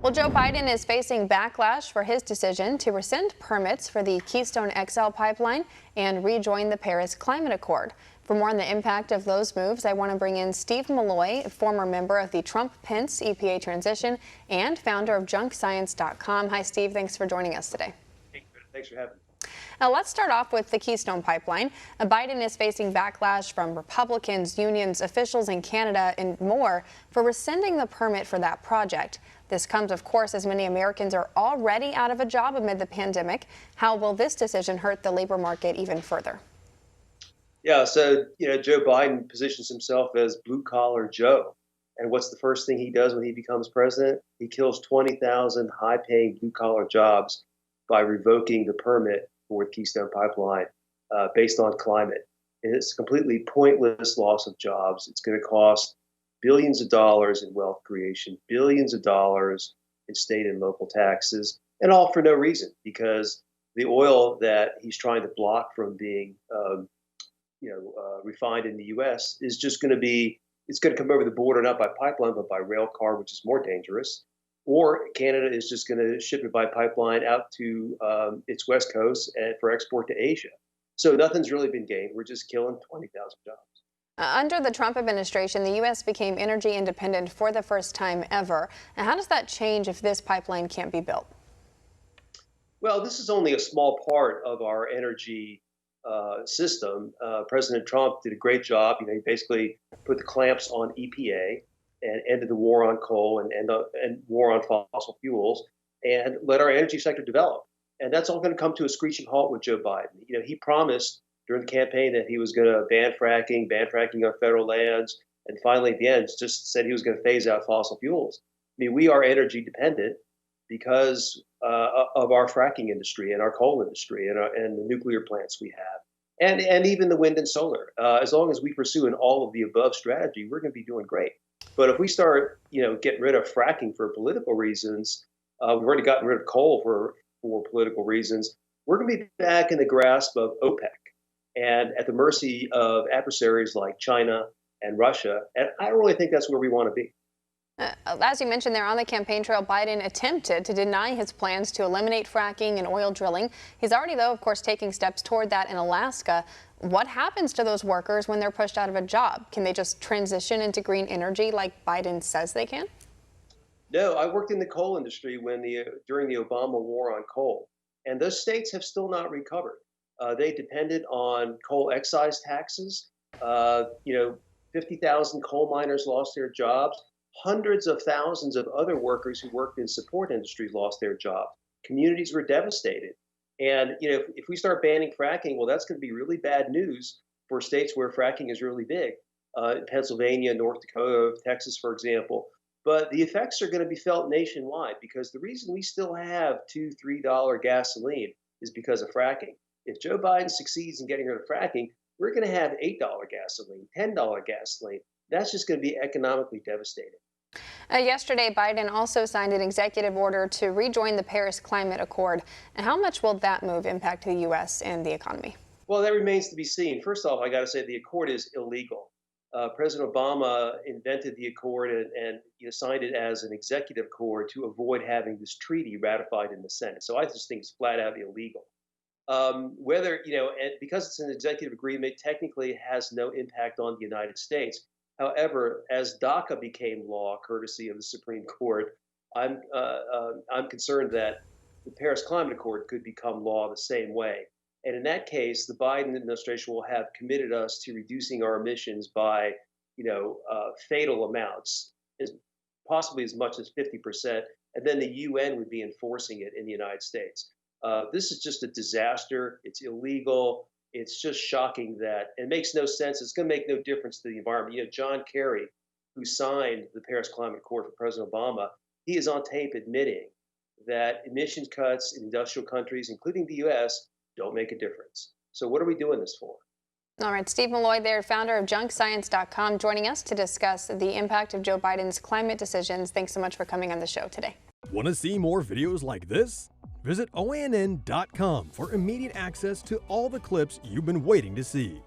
Well, Joe Biden is facing backlash for his decision to rescind permits for the Keystone XL pipeline and rejoin the Paris Climate Accord. For more on the impact of those moves, I want to bring in Steve Milloy, former member of the Trump-Pence EPA transition and founder of junkscience.com. Hi, Steve. Thanks for joining us today. Thanks for having me. Now, let's start off with the Keystone pipeline. Biden is facing backlash from Republicans, unions, officials in Canada, and more for rescinding the permit for that project. This comes, of course, as many Americans are already out of a job amid the pandemic. How will this decision hurt the labor market even further? Yeah, so, Joe Biden positions himself as blue-collar Joe. And what's the first thing he does when he becomes president? He kills 20,000 high-paying blue-collar jobs by revoking the permit for the Keystone Pipeline based on climate. And it's a completely pointless loss of jobs. It's going to cost billions of dollars in wealth creation, billions of dollars in state and local taxes, and all for no reason, because the oil that he's trying to block from being refined in the U.S. is just going to be, it's going to come over the border, not by pipeline, but by rail car, which is more dangerous. Or Canada is just going to ship it by pipeline out to its west coast and for export to Asia. So nothing's really been gained. We're just killing 20,000 jobs. Under the Trump administration, the U.S. became energy independent for the first time ever. Now, how does that change if this pipeline can't be built? Well, this is only a small part of our energy system. President Trump did a great job. He basically put the clamps on EPA and ended the war on coal and war on fossil fuels and let our energy sector develop. And that's all going to come to a screeching halt with Joe Biden. He promised during the campaign that he was going to ban fracking on federal lands, and finally at the end just said he was going to phase out fossil fuels. I mean, we are energy dependent because of our fracking industry and our coal industry and the nuclear plants we have, and even the wind and solar. As long as we pursue an all of the above strategy, we're going to be doing great. But if we start, getting rid of fracking for political reasons, we've already gotten rid of coal for political reasons, we're going to be back in the grasp of OPEC and at the mercy of adversaries like China and Russia. And I don't really think that's where we want to be. As you mentioned there on the campaign trail, Biden attempted to deny his plans to eliminate fracking and oil drilling. He's already, though, of course, taking steps toward that in Alaska. What happens to those workers when they're pushed out of a job? Can they just transition into green energy like Biden says they can? No, I worked in the coal industry during the Obama war on coal, and those states have still not recovered. They depended on coal excise taxes. 50,000 coal miners lost their jobs. Hundreds of thousands of other workers who worked in support industries lost their jobs. Communities were devastated. And if we start banning fracking, well, that's going to be really bad news for states where fracking is really big. Pennsylvania, North Dakota, Texas, for example. But the effects are going to be felt nationwide because the reason we still have $2, $3 gasoline is because of fracking. If Joe Biden succeeds in getting rid of fracking, we're going to have $8 gasoline, $10 gasoline. That's just going to be economically devastating. Yesterday, Biden also signed an executive order to rejoin the Paris Climate Accord. And how much will that move impact the U.S. and the economy? Well, that remains to be seen. First off, I got to say the accord is illegal. President Obama invented the accord and signed it as an executive accord to avoid having this treaty ratified in the Senate. So I just think it's flat out illegal. And because it's an executive agreement, technically it has no impact on the United States. However, as DACA became law, courtesy of the Supreme Court, I'm concerned that the Paris Climate Accord could become law the same way. And in that case, the Biden administration will have committed us to reducing our emissions by, fatal amounts, possibly as much as 50%. And then the UN would be enforcing it in the United States. This is just a disaster. It's illegal. It's just shocking that it makes no sense. It's going to make no difference to the environment. John Kerry, who signed the Paris Climate Accord for President Obama, he is on tape admitting that emission cuts in industrial countries, including the U.S., don't make a difference. So what are we doing this for? All right, Steve Milloy there, founder of junkscience.com, joining us to discuss the impact of Joe Biden's climate decisions. Thanks so much for coming on the show today. Want to see more videos like this? Visit OANN.com for immediate access to all the clips you've been waiting to see.